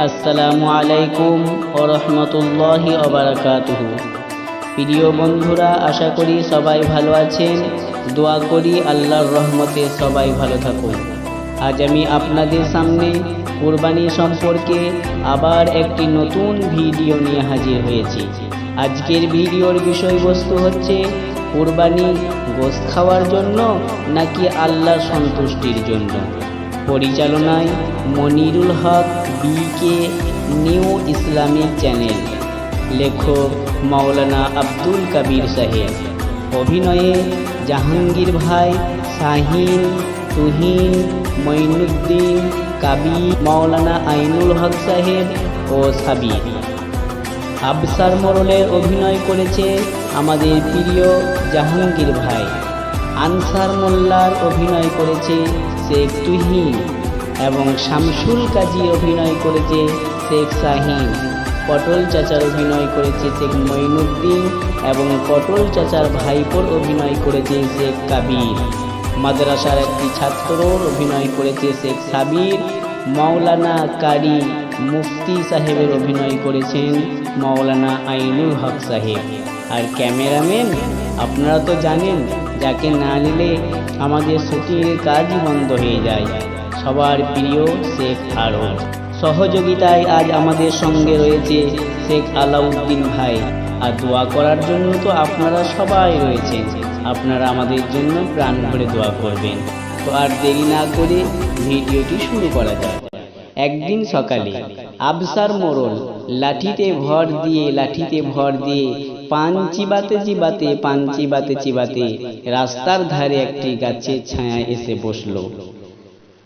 আসসালামু আলাইকুম ওয়া রাহমাতুল্লাহি ওয়া বারাকাতুহু। প্রিয় বন্ধুরা, আশা করি সবাই ভালো আছেন। দোয়া করি আল্লাহর রহমতে সবাই ভালো থাকুন। আজ আমি আপনাদের সামনে কুরবানি সম্পর্কে আবার একটি নতুন ভিডিও নিয়ে হাজির হয়েছি। আজকের ভিডিওর বিষয়বস্তু হচ্ছে কুরবানি গোশত খাওয়ার জন্য নাকি আল্লাহর সন্তুষ্টির জন্য। পরিচালনায় মনিরুল হক বিকে, নিউ ইসলামিক চ্যানেল। লেখক মাওলানা আব্দুল কাবির সাহেব। অভিনয়ে জাহাঙ্গীর ভাই, শাহিন, তুহিন, মঈনুদ্দিন, কাবি, মাওলানা আইনুল হক সাহেব ও সাবির। আবসার মোড়লের অভিনয় করেছে আমাদের প্রিয় জাহাঙ্গীর ভাই। আনসার মোল্লার অভিনয় করেছে শেখ তুহিন এবং শামসুল কাজী অভিনয় করেছে শেখ শাহিন। পটল চাচার অভিনয় করেছে শেখ মঈনুদ্দিন এবং পটল চাচার ভাইপোর অভিনয় করেছে শেখ কাবির। মাদ্রাসার একটি ছাত্রর অভিনয় করেছে শেখ সাবির। মাওলানা কারি মুফতি সাহেবের অভিনয় করেছেন মাওলানা আইনুল হক সাহেব। আর ক্যামেরাম্যান আপনারা তো জানেন, যাকে না নিলে আমাদের শুটিংয়ের কাজই বন্ধ হয়ে যায়, সবার প্রিয় শেখ আরব। সহযোগিতায় আজ আমাদের সঙ্গে রয়েছে শেখ আলাউদ্দিন ভাই। আর দোয়া করার জন্য তো আপনারা সবাই রয়েছেন, আপনারা আমাদের জন্য প্রাণ ভরে দোয়া করবেন। তো আর দেরি না করে ভিডিওটি শুরু করা যায়। একদিন সকালে আবসার মোড়ল লাঠিতে ভর দিয়ে পান চিবাতে রাস্তার ধারে একটি গাছের ছায়ায় এসে বসল।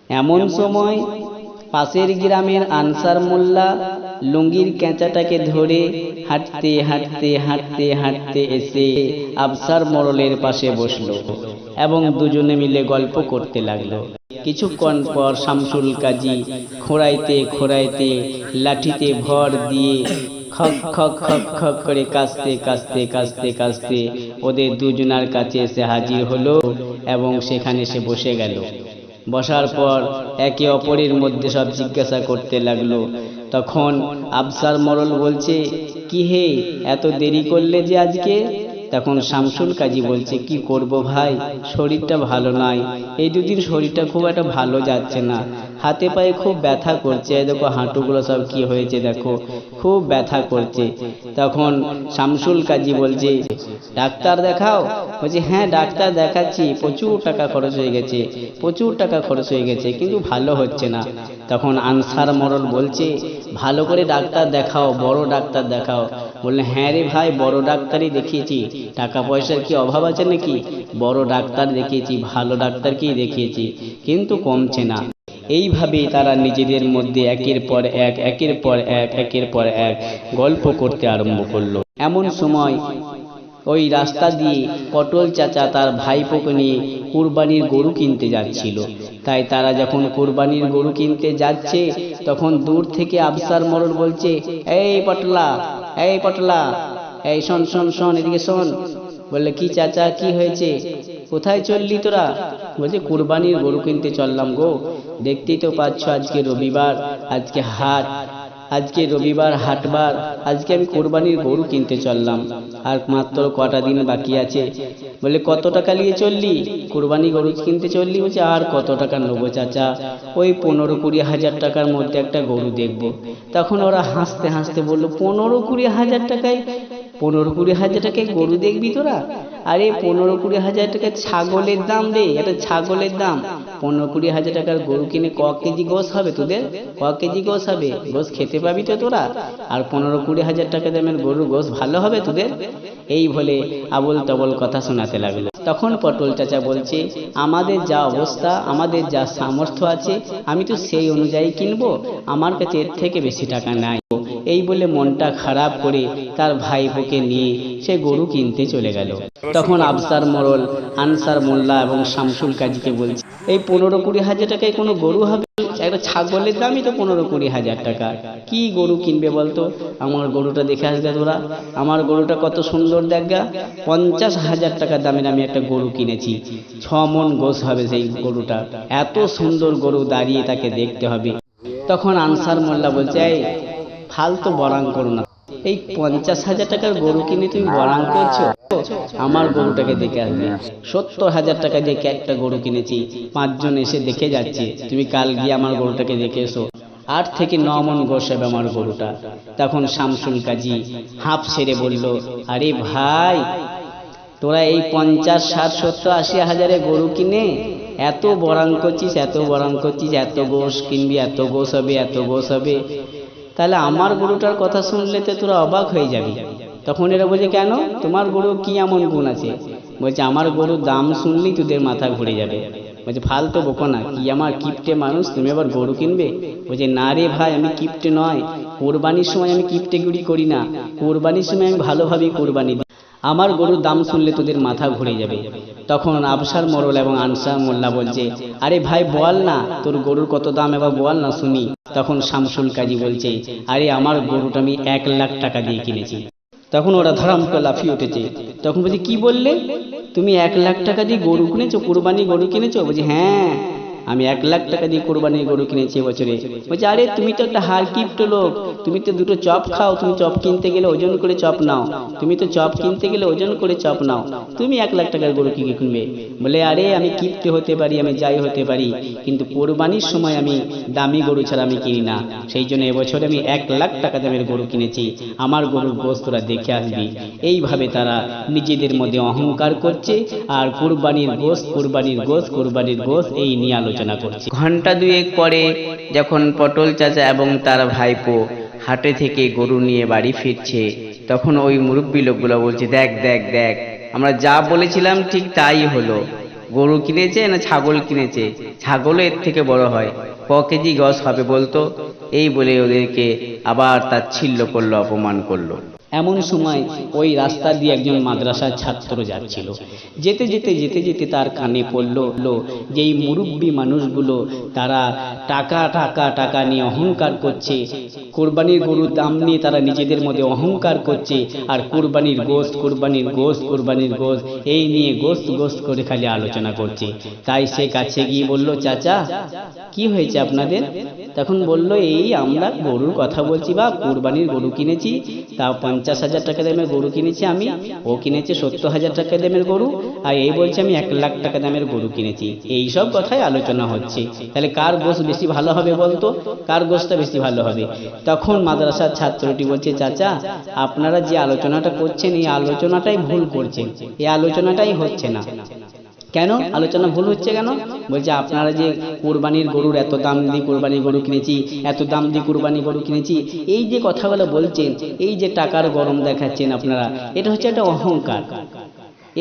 এমন সময় পাশের গ্রামের আনসার মোল্লা লুঙ্গির কেঁচাটাকে ধরে হাঁটতে এসে আবসার মোড়লের পাশে বসলো এবং দুজনে মিলে গল্প করতে লাগলো। কিছুক্ষণ পর শামসুল কাজী খোঁড়াইতে লাঠিতে ভর দিয়ে খক খক খক খক করে কাস্তে ওদের দুজনার কাছে এসে হাজির হলো এবং সেখানে সে বসে গেল। বসার পর একে অপরের মধ্যে সব জিজ্ঞাসা করতে লাগলো। তখন আবসার মোড়ল বলছে, কি হে, এত দেরি করলে যে আজকে? তখন শামসুল কাজী বলছে, কি করব ভাই, শরীরটা ভালো নয়, এই দুদিন শরীরটা খুব একটা ভালো যাচ্ছে না, হাতে পায়ে খুব ব্যথা করছে, দেখো হাঁটুগুলো সব কি হয়েছে, দেখো খুব ব্যথা করছে। তখন শামসুল কাজী বলছে, ডাক্তার দেখাও? বলছে, হ্যাঁ ডাক্তার দেখাচ্ছি, প্রচুর টাকা খরচ হয়ে গেছে কিন্তু ভালো হচ্ছে না। তখন আনসার মোড়ল বলছে, ভালো করে ডাক্তার দেখাও, বড় ডাক্তার দেখাও। বললেন, হ্যাঁ রে ভাই, বড় ডাক্তারই দেখিয়েছি, টাকা পয়সার কি অভাব আছে নাকি? বড় ডাক্তার দেখিয়েছি, ভালো ডাক্তারকেই দেখিয়েছি, কিন্তু কমছে না। এইভাবেই তারা নিজেদের মধ্যে একের পর এক গল্প করতে আরম্ভ করলো। এমন সময় ওই রাস্তা দিয়ে পটল চাচা তার ভাইপোকে নিয়ে কুরবানির গরু কিনতে যাচ্ছিল। তাই তারা যখন কুরবানির গরু কিনতে যাচ্ছে, তখন দূর থেকে আবসার মোড়ল বলছে, এই পটলা, এই শোন, এদিকে শোন। বললে, কি চাচা, কি হয়েছে, কোথায় চললি তোরা? বলছে, কুরবানির গরু কিনতে চললাম গো, দেখতেই তো পাচ্ছ আজকে রবিবার, আজকে রবিবার হাটবার, আজকে আমি কুরবানির গরু কিনতে চললাম, আর মাত্র কটা দিন বাকি আছে। বলে, কত টাকা নিয়ে চললি? কুরবানি গরু কিনতে চললি? বলছে, আর কত টাকা নেবো চাচা, ওই 15-20 হাজার টাকার মধ্যে একটা গরু দেখবো। তখন ওরা হাসতে বললো, 15-20 হাজার টাকায় 15-20 হাজার টাকায় গরু দেখবি তোরা? আরে 15-20 হাজার টাকা ছাগলের দাম রে, এটা ছাগলের দাম। 15-20 হাজার টাকার গরু কিনে ক কেজি গোশ হবে তোদের? গোশ খেতে পাবি তো তোরা? আর 15-20 হাজার টাকা দামের গরুর গোশ ভালো হবে তোদের? এই বলে আবল তাবল কথা শোনাতে লাগলো। তখন পটল চাচা বলছে, আমাদের যা অবস্থা, আমাদের যা সামর্থ্য আছে, আমি তো সেই অনুযায়ী কিনবো, আমার কাছে এর থেকে বেশি টাকা নাই। এই বলে মনটা খারাপ করে তার ভাইপোকে নিয়ে সে গরু কিনতে চলে গেল। তখন আবসার মোড়ল, আনসার মোল্লা এবং শামসুল কাজীকে বলছে, এই 15-20 হাজার টাকায় কোনো গরু হবে? একটা ছাগলের দামই তো 15-20 হাজার টাকা, কি গরু কিনবে বলতো? আমার গরুটা দেখে আসবে তোরা, আমার গরুটা কত সুন্দর দেখগা, 50 হাজার টাকা দামের আমি একটা গরু কিনেছি, 6 মণ গোশ হবে সেই গরুটা, এত সুন্দর গরু, দাঁড়িয়ে তাকে দেখতে হবে। তখন আনসার মোল্লা বলছে, এই ফালতু বরাং করো না, এই 50,000 টাকার গরু কিনে তুমি বরাং করছো? আমার গরুটাকে দেখে আসবে। 70,000 টাকা দিয়ে একটা গরু কিনেছি, 5 জন এসে দেখে যাচ্ছে, তুমি কাল গিয়ে আমার গরুটাকে দেখে এসো। 8 থেকে 9 মণ গোশ হবে আমার গরুটা। তখন শামসুল কাজী হাঁপ ছেড়ে বলল, আরে ভাই, তোরা এই 50, 60, 70, 80 হাজারে গরু কিনে এত বরাং করছিস, এত বরাং করছিস, এত গোশ কিনবি, এত গোশ হবে, এত গোশ হবে, তাহলে আমার গরুটার কথা শুনলে তো তোরা অবাক হয়ে যাবি। তখন এরা বলছে, কেন, তোমার গরু কি এমন গুণ আছে? বলছে, আমার গরুর দাম শুনলেই তোদের মাথা ঘুরে যাবে। বলছে, ফালতু বকো না, কি আমার কিপ্টে মানুষ, তুমি আবার গরু কিনবে? বলছে, না রে ভাই, আমি কিপ্টে নয়, কোরবানির সময় আমি কিপ্টে গুড়ি করি না, কোরবানির সময় আমি ভালোভাবে কোরবানি দিই, আমার গরুর দাম শুনলে তোদের মাথা ঘুরে যাবে। তখন আফসার মোড়ল এবং আনসার মোল্লা বলছে, আরে ভাই বল না, তোর গরুর কত দাম এবার বল না শুনি। তখন শামসুল কাজী বলছে, আরে আমার গরুটা আমি 1 লাখ টাকা দিয়ে কিনেছি। তখন ওরা ধরাম করে লাফিয়ে উঠেছে। তখন বলছে, কি বললে, তুমি 1 লাখ টাকা দিয়ে গরু কিনেছো, কোরবানি গরু কিনেছো? বলছে, হ্যাঁ, আমি 1 লাখ টাকা দিয়ে কোরবানির গরু কিনেছি এবছরে। বলছে, আরে তুমি তো একটা হার কিপ্ট লোক, তুমি তো দুটো চপ খাও, তুমি চপ কিনতে গেলে ওজন করে চপ নাও, তুমি তো চপ কিনতে গেলে ওজন করে চপ নাও, তুমি 1 লাখ টাকার গরু কি কিনবে? বলে, আরে আমি কিপ্ট হতে পারি, আমি যাই হতে পারি, কিন্তু কোরবানির সময় আমি দামি গরু ছাড়া আমি কিনি না, সেই জন্য এবছরে আমি 1 লাখ টাকা দামের গরু কিনেছি, আমার গরুর গোশত তোরা দেখে আসবি। এইভাবে তারা নিজেদের মধ্যে অহংকার করছে আর কোরবানির গোশত, কোরবানির গোশত, কোরবানির গোশত এই নিয়ে আলোচনা করছে। ঘন্টা 2 পরে যখন পটল চাচা এবং তার ভাইপো হাটে থেকে গরু নিয়ে বাড়ি ফিরছে, তখন ওই মুরব্বী লোকগুলো বলছে, দেখ দেখ দেখ, আমরা যা বলেছিলাম ঠিক তাই হলো, গরু কিনেছে না ছাগল কিনেছে, ছাগলও এর থেকে বড় হয়, ক কেজি গোশ হবে বলতো? এই বলে ওদেরকে আবার তাচ্ছিল্য করলো, অপমান করলো। এমন সময় ওই রাস্তা দিয়ে একজন মাদ্রাসার ছাত্র যাচ্ছিল। যেতে যেতে যেতে যেতে তার কানে পড়লো যে এই মুরব্বী মানুষগুলো তারা টাকা টাকা টাকা নিয়ে অহংকার করছে, কোরবানির গরুর দাম নিয়ে তারা নিজেদের মধ্যে অহংকার করছে, আর কোরবানির গোশত, কোরবানির গোশত, কোরবানির গোশত এই নিয়ে গোশত গোশত করে খালি আলোচনা করছে। তাই সে কাছে গিয়ে বলল, চাচা কি হয়েছে আপনাদের? তখন বলল, এই আমরা গরুর কথা বলছি, বা কোরবানির গরু কিনেছি, তাও 50,000 টাকা দামের গরু কিনেছি আমি, ও কিনেছে 70,000 টাকা দামের গরু, আর এই বলছে আমি 1 লাখ টাকা দামের গরু কিনেছি, এই সব কথাই আলোচনা হচ্ছে, তাহলে কার গোশত বেশি ভালো হবে বলতো, কার গোশতটা বেশি ভালো হবে? তখন মাদ্রাসার ছাত্রটি বলছে, চাচা আপনারা যে আলোচনাটা করছেন এই আলোচনাটাই ভুল করছেন, এই আলোচনাটাই হচ্ছে না। কেন আলোচনা ভুল হচ্ছে কেন? বলছে, আপনারা যে কোরবানির গরুর এত দাম দিয়ে কোরবানির গরু কিনেছি, এত দাম দিয়ে কোরবানির গরু কিনেছি, এই যে কথাগুলো বলছেন, এই যে টাকার গরম দেখাচ্ছেন আপনারা, এটা হচ্ছে একটা অহংকার,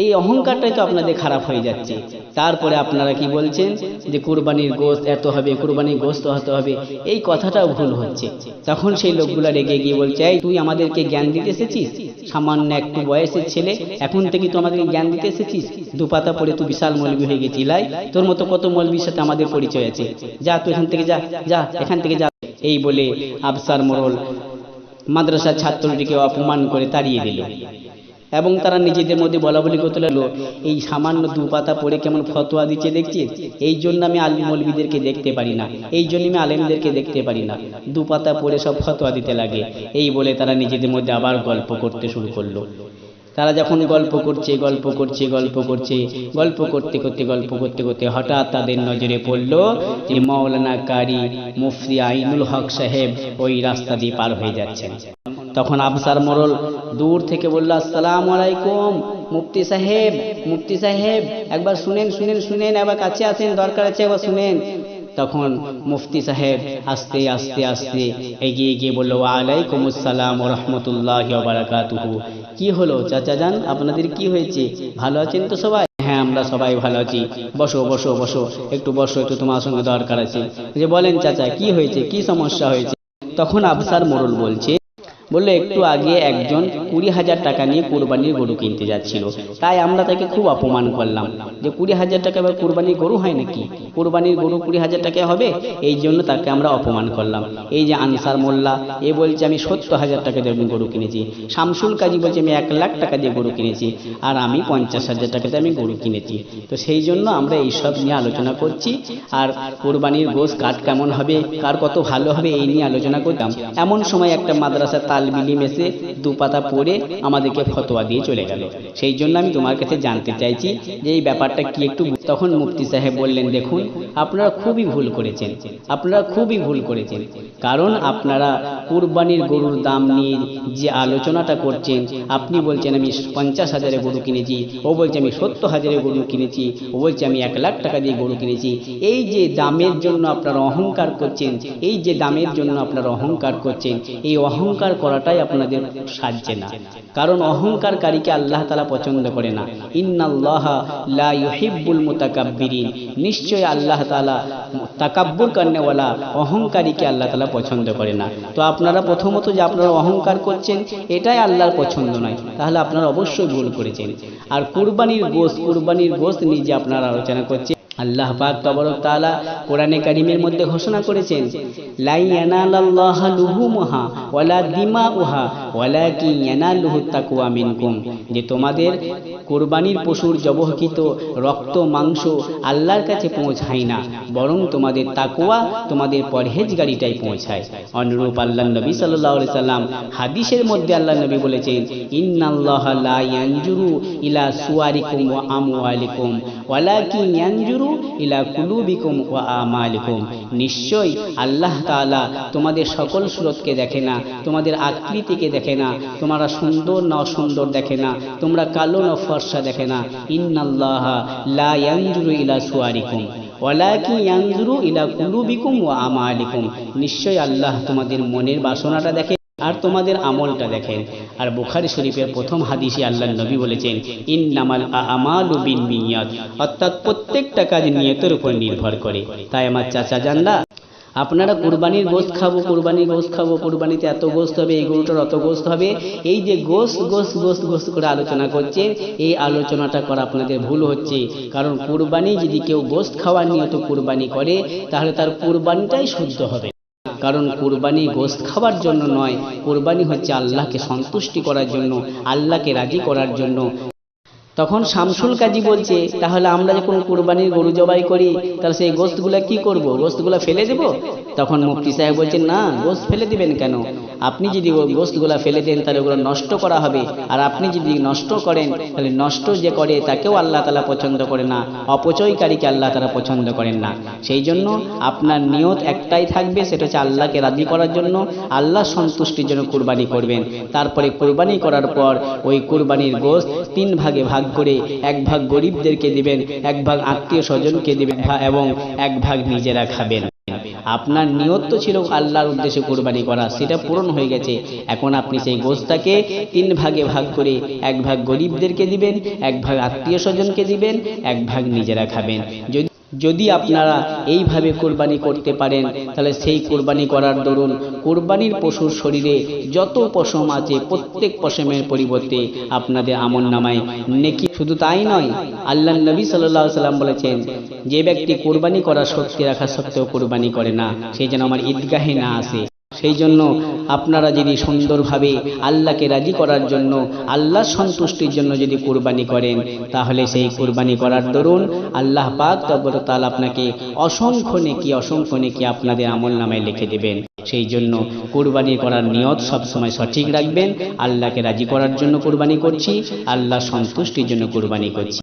এই অহংকারটাই তো আপনাদের খারাপ হয়ে যাচ্ছে। তারপরে আপনারা কি বলছেন যে কোরবানির গোশত এত হবে, কোরবানির গোশত হতে হবে, এই কথাটাও ভুল হচ্ছে। তখন সেই লোকগুলা রেগে গিয়ে বলছে, এই তুই আমাদেরকে জ্ঞান দিতে এসেছিস? সামান্য একটু বয়সের ছেলে, এখন থেকে তুই আমাদেরকে জ্ঞান দিতে এসেছিস? দুপাতা পড়ে তুই বিশাল মৌলবি হয়ে গেছিস, লাই তোর মতো কত মৌলবির সাথে আমাদের পরিচয় আছে, যা তুই এখান থেকে, যা যা এখান থেকে যা। এই বলে আফসার মোড়ল মাদ্রাসার ছাত্রটিকে অপমান করে তাড়িয়ে দিল এবং তারা নিজেদের মধ্যে বলা বলি করতে লাগলো, এই সামান্য 2 পাতা পড়ে কেমন ফতোয়া দিচ্ছে দেখছিস, এই জন্য আমি আলিম মৌলবীদেরকে দেখতে পারি না, এই জন্য আমি আলেমদেরকে দেখতে পারি না, 2 পাতা পড়ে সব ফতোয়া দিতে লাগে। এই বলে তারা নিজেদের মধ্যে আবার গল্প করতে শুরু করলো। তারা যখন গল্প করছে গল্প করছে গল্প করছে গল্প করতে করতে গল্প করতে করতে হঠাৎ তাদের নজরে পড়ল যে মাওলানা কারি মুফতি আইনুল হক সাহেব ওই রাস্তা দিয়ে পার হয়ে যাচ্ছেন। তখন আফসার মোড়ল দূর থেকে বলল, আসসালামু আলাইকুম মুফতি সাহেব, মুফতি সাহেব একবার শুনেন শুনেন শুনেন, একবার কাছে আসেন, দরকার আছে, একবার শুনেন। তখন মুফতি সাহেব আস্তে আস্তে আস্তে এগিয়ে গিয়ে বলল, ওয়ালাইকুম আসসালাম ওয়া রাহমাতুল্লাহি ওয়া বারাকাতুহু। কি হলো চাচা যান, আপনাদের কি হয়েছে, ভালো আছেন তো সবাই? হ্যাঁ আমরা সবাই ভালো আছি, বসো বসো বসো, একটু বসো, একটু তোমার সঙ্গে দরকার আছে। যে বলেন চাচা কি হয়েছে, কি সমস্যা হয়েছে? তখন আফসার মোড়ল বলছে, বললো একটু আগে একজন 20,000 টাকা নিয়ে কুরবানির গরু কিনতে যাচ্ছিল, তাই আমরা তাকে খুব অপমান করলাম যে 20,000 টাকা আবার কুরবানির গরু হয় নাকি, কুরবানির গরু 20,000 টাকা হবে? এই জন্য তাকে আমরা অপমান করলাম। এই যে আনসার মোল্লা, এ বলছে আমি 70,000 টাকা দিয়ে গরু কিনেছি, শামসুল কাজী বলছে আমি 1,00,000 টাকা দিয়ে গরু কিনেছি, আর আমি 50,000 টাকাতে আমি গরু কিনেছি। তো সেই জন্য আমরা এইসব নিয়ে আলোচনা করছি, আর কুরবানির গোশ কাট কেমন হবে, কার কত ভালো হবে, এই নিয়ে আলোচনা করতাম। এমন সময় একটা মাদ্রাসা তালবিলিম এসে দুপাতা পড়ে আমাদেরকে ফতোয়া দিয়ে চলে গেল। সেই জন্য আমি তোমার কাছে জানতে চাইছি যে এই ব্যাপারটা কি একটু। তখন মুফতি সাহেব বললেন, দেখুন আপনারা খুবই ভুল করেছেন, আপনারা খুবই ভুল করেছেন। কারণ আপনারা কুরবানির গরুর দাম নিয়ে যে আলোচনাটা করছেন, আপনি বলছেন আমি 50,000-এ গরু কিনেছি, ও বলছে আমি 70,000-এ গরু কিনেছি, ও বলছে আমি 1,00,000 টাকা দিয়ে গরু কিনেছি। এই যে দামের জন্য আপনারা অহংকার করছেন, এই যে দামের জন্য আপনারা অহংকার করছেন, এই অহংকার করাটাই আপনাদের সাজছে না। কারণ অহংকারকারীকে আল্লাহ তাআলা পছন্দ করে না। ইন্নাল্লাহা লা ইউহিব্বুল মুতাকাব্বিরিন, নিশ্চয় আল্লাহ তাআলা তাকাব্বুর করনেওয়ালা অহংকারীকে আল্লাহ তাআলা পছন্দ করে না। তো আপনারা প্রথমত যে আপনারা অহংকার করছেন, এটাই আল্লাহর পছন্দ নয়, তাহলে আপনারা অবশ্যই ভুল করেছেন। আর কুরবানির গোশত নিয়ে যে আপনারা আলোচনা করছেন, আল্লাহ পাক তবারক তাআলা কোরআনে কারীমের মধ্যে ঘোষণা করেছেন, লা ইয়ানালাল্লাহু লুহুমুহা ওয়ালা দিমাউহা ওয়ালাকিন ইয়ানালুহুত তাকওয়া মিনকুম, যে তোমাদের কুরবানির পশুর জবহকৃত রক্ত মাংস আল্লাহর কাছে পৌঁছায় না, বরং তোমাদের তাকওয়া, তোমাদের পরহেজগারিটাই পৌঁছায়। অনুরূপ আল্লাহর নবী সাল্লাল্লাহু আলাইহি সাল্লাম হাদিসের মধ্যে আল্লাহর নবী বলেছেন, ইন্নাল্লাহা লা ইয়ানজুরু ইলা সুওয়ারিকুম ওয়া আমওয়ালিকুম ওয়ালাকিন ইয়ানজুরু ইলা কুলুবিকুম ওয়া আমালিকুম, নিশ্চয় আল্লাহ তাআলা তোমাদের সকল সুরতকে দেখে না, তোমাদের আকৃতিকে দেখে না, তোমরা সুন্দর না অসুন্দর দেখে না, তোমরা কালো না ফর্সা দেখে না। ইন্নাল্লাহা লা ইয়ানজুরু ইলা সুওয়ারিকুম ওয়ালাকিন ইয়ানজুরু ইলা কুলুবিকুম ওয়া আমালিকুম, নিশ্চয় আল্লাহ তোমাদের মনের বাসনাটা দেখে আর তোমাদের আমলটা দেখেন। আর বুখারী শরীফের প্রথম হাদিসে আল্লাহর নবী বলেছেন, ইন্নামাল আমালু বিন্নিয়াত, অর্থাৎ প্রত্যেকটা কাজ নিয়তের উপর নির্ভর করে। তাই আমার চাচা জানরা, আপনারা কুরবানির গোশত খাবো, কুরবানির গোশত খাবো, কুরবানিতে এত গোশত হবে, এই গরুটার অত গোশত হবে, এই যে গোশত করে আলোচনা করছে, এই আলোচনাটা করা আপনাদের ভুল হচ্ছে। কারণ কুরবানি যদি কেউ গোশত খাওয়ার নিয়ত কুরবানি করে, তাহলে তার কুরবানিটাই শুদ্ধ হবে। কারণ কুরবানি গোশত খাওয়ার জন্য নয়, কুরবানি হচ্ছে আল্লাহকে সন্তুষ্টি করার জন্য, আল্লাহকে রাজি করার জন্য। তখন শামসুল কাজী বলছে, তাহলে আমরা যখন কুরবানির গরু জবাই করি, তাহলে সেই গোশতগুলা কি করব, গোশতগুলা ফেলে দেব? তখন মুফতি সাহেব বলছেন, না, গোশত ফেলে দিবেন কেন? আপনি যদি গোশতগুলা ফেলে দেন তাহলে ওগুলো নষ্ট করা হবে, আর আপনি যদি নষ্ট করেন তাহলে নষ্ট যে করে তাকেও আল্লাহ তাআলা পছন্দ করে না, অপচয়কারীকে আল্লাহ তাআলা পছন্দ করেন না। সেই জন্য আপনার নিয়ত একটাই থাকবে, সেটা হচ্ছে আল্লাহকে রাজি করার জন্য, আল্লাহ সন্তুষ্টির জন্য কুরবানি করবেন। তারপরে কুরবানি করার পর ওই কুরবানির গোশত 3 ভাগে ভাগ করে 1 ভাগ গরিবদেরকে দিবেন, 1 ভাগ আত্মীয় স্বজনকে দিবেন, এবং 1 ভাগ নিজেরা খাবেন। আপনার নিয়ত তো ছিল আল্লাহর উদ্দেশ্যে কুরবানি করা, সেটা পূরণ হয়ে গেছে। এখন আপনি সেই গোশতটাকে 3 ভাগে ভাগ করে 1 ভাগ গরিবদেরকে দিবেন, 1 ভাগ আত্মীয় স্বজনকে দিবেন, 1 ভাগ নিজেরা খাবেন। যদি আপনারা এইভাবে কোরবানি করতে পারেন, তাহলে সেই কোরবানি করার দরুন কোরবানির পশুর শরীরে যত পশম আছে, প্রত্যেক পশমের পরিবর্তে আপনাদের আমলনামায় নেকি। শুধু তাই নয়, আল্লাহর নবী সাল্লাল্লাহু আলাইহি সাল্লাম বলেছেন, যে ব্যক্তি কোরবানি করার শক্তি রাখা সত্ত্বেও কোরবানি করে না, সে যেন আমার ঈদগাহে না আসে। সেই জন্য আপনারা যদি সুন্দরভাবে আল্লাহকে রাজি করার জন্য, আল্লাহর সন্তুষ্টির জন্য যদি কুরবানি করেন, তাহলে সেই কুরবানি করার দরুন আল্লাহ পাক তবারক তাআলা আপনাকে অসংখ্য নেকি আপনাদের আমলনামায় লিখে দেবেন। সেই জন্য কুরবানি করার নিয়ত সবসময় সঠিক রাখবেন। আল্লাহকে রাজি করার জন্য কুরবানি করছি, আল্লাহ সন্তুষ্টির জন্য কুরবানি করছি।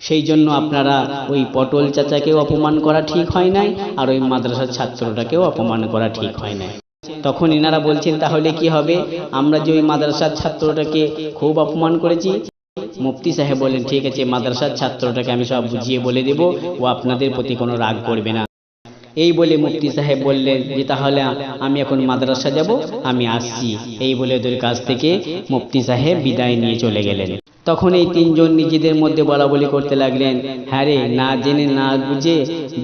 সেই জন্য আপনারা ওই পটল চাচাকেও অপমান করা ঠিক হয় নাই, আর ওই মাদ্রাসার ছাত্রটাকেও অপমান করা ঠিক হয় নাই। তখন এনারা বলছেন, তাহলে কি হবে? আমরা যে ওই মাদ্রাসার ছাত্রটাকে খুব অপমান করেছি। মুফতি সাহেব বলেন, ঠিক আছে, মাদ্রাসার ছাত্রটাকে আমি সব বুঝিয়ে বলে দেব, ও আপনাদের প্রতি কোনো রাগ করবে না। এই বলে মুফতি সাহেব বললেন যে তাহলে আমি এখন মাদ্রাসা যাব, আমি আসছি। এই বলে ওদের কাছ থেকে মুফতি সাহেব বিদায় নিয়ে চলে গেলেন। তখন এই তিনজন নিজেদের মধ্যে বলাবলি করতে লাগলেন, হ্যাঁ রে, না জেনে না বুঝে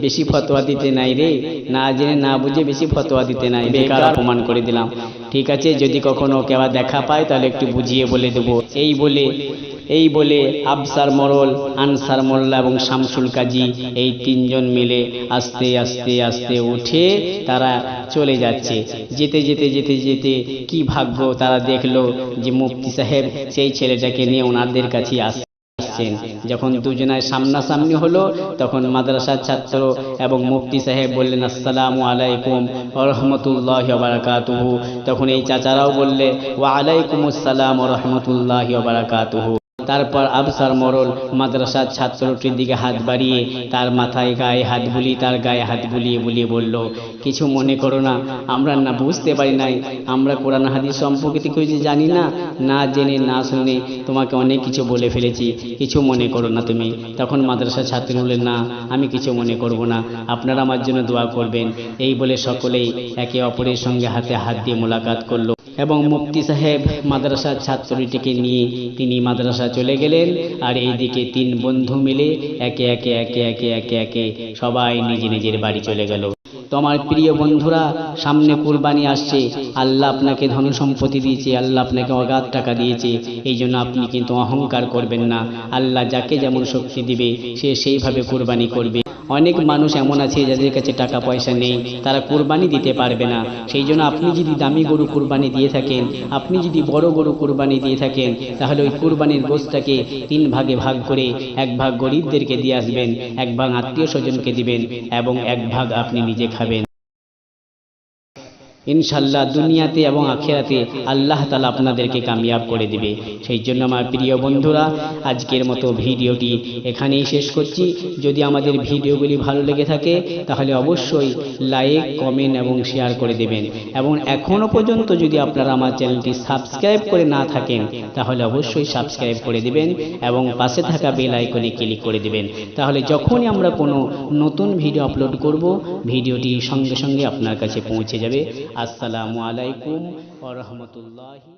বেশি ফতোয়া দিতে নাই রে, না জেনে না বুঝে বেশি ফতোয়া দিতে নাই, বেকার অপমান করে দিলাম। ঠিক আছে, যদি কখনো কেউ দেখা পায় তাহলে একটু বুঝিয়ে বলে দেবো। এই বলে আফসার মোড়ল, আনসার মোল্লা এবং শামসুল কাজী এই তিনজন মিলে আস্তে আস্তে আস্তে উঠে তারা চলে যাচ্ছে। যেতে যেতে যেতে যেতে কি ভাগ্য, তারা দেখলো যে মুফতি সাহেব সেই ছেলেটাকে নিয়ে ওনাদের কাছে আসছেন। যখন দুজনায় সামনাসামনি হলো তখন মাদ্রাসার ছাত্র এবং মুফতি সাহেব বললেন, আসসালামু আলাইকুম ওয়া রাহমাতুল্লাহি ওয়া বারাকাতুহু। তখন এই চাচারাও বললে, ওয়া আলাইকুমুস সালাম ওয়া রাহমাতুল্লাহি ওয়া বারাকাতুহু। তারপর আফসার মোড়ল মাদ্রাসার ছাত্রটির দিকে হাত বাড়িয়ে তার মাথায় গায়ে হাত বুলিয়ে তার গায়ে হাত বুলিয়ে বুলিয়ে বলল, কিছু মনে করো না, আমরা না বুঝতে পারি নাই, আমরা কোরআন হাদিস সম্পর্কে কিছু জানি না, না জেনে না শুনে তোমাকে অনেক কিছু বলে ফেলেছি, কিছু মনে করো না তুমি। তখন মাদ্রাসার ছাত্র বললেন, না আমি কিছু মনে করব না, আপনারা আমার জন্য দোয়া করবেন। এই বলে সকলেই একে অপরের সঙ্গে হাতে হাত দিয়ে মোলাকাত করলো এবং মুফতি সাহেব মাদ্রাসার ছাত্রীটিকে নিয়ে তিনি মাদ্রাসা চলে গেলেন। আর এইদিকে তিন বন্ধু মিলে একে একে একে একে একে একে সবাই নিজ নিজের বাড়ি চলে গেল। তো আমার প্রিয় বন্ধুরা, সামনে কুরবানি আসছে, আল্লাহ আপনাকে ধন সম্পত্তি দিয়েছে, আল্লাহ আপনাকে অগাধ টাকা দিয়েছে, এই জন্য আপনি কিন্তু অহংকার করবেন না। আল্লাহ যাকে যেমন শক্তি দিবে সে সেইভাবে কুরবানি করবে। অনেক মানুষ এমন আছে যাদের কাছে টাকা পয়সা নেই, তারা কুরবানি দিতে পারবে না। সেই জন্য আপনি যদি দামি গরু কুরবানি দিয়ে থাকেন, আপনি যদি বড় গরু কুরবানি দিয়ে থাকেন, তাহলে ওই কুরবানির গোশতটাকে 3 ভাগে ভাগ করে 1 ভাগ গরিবদেরকে দিয়ে আসবেন, 1 ভাগ আত্মীয় স্বজনকে দিবেন এবং 1 ভাগ আপনি নিজে খাবেন। ইনশাল্লাহ দুনিয়াতে এবং আখিরাতে আল্লাহ তাআলা আপনাদেরকে কামিয়াব করে দিবে। সেই জন্য আমার প্রিয় বন্ধুরা, আজকের মতো ভিডিওটি এখানেই শেষ করছি। যদি আমাদের ভিডিওগুলি ভালো লেগে থাকে তাহলে অবশ্যই লাইক, কমেন্ট এবং শেয়ার করে দেবেন। এবং এখনও পর্যন্ত যদি আপনারা আমার চ্যানেলটি সাবস্ক্রাইব করে না থাকেন তাহলে অবশ্যই সাবস্ক্রাইব করে দিবেন এবং পাশে থাকা বেল আইকনে ক্লিক করে দিবেন। তাহলে যখনই আমরা কোনো নতুন ভিডিও আপলোড করব, ভিডিওটি সঙ্গে সঙ্গে আপনার কাছে পৌঁছে যাবে। আসসালামু আলাইকুম ওয়া রাহমাতুল্লাহি।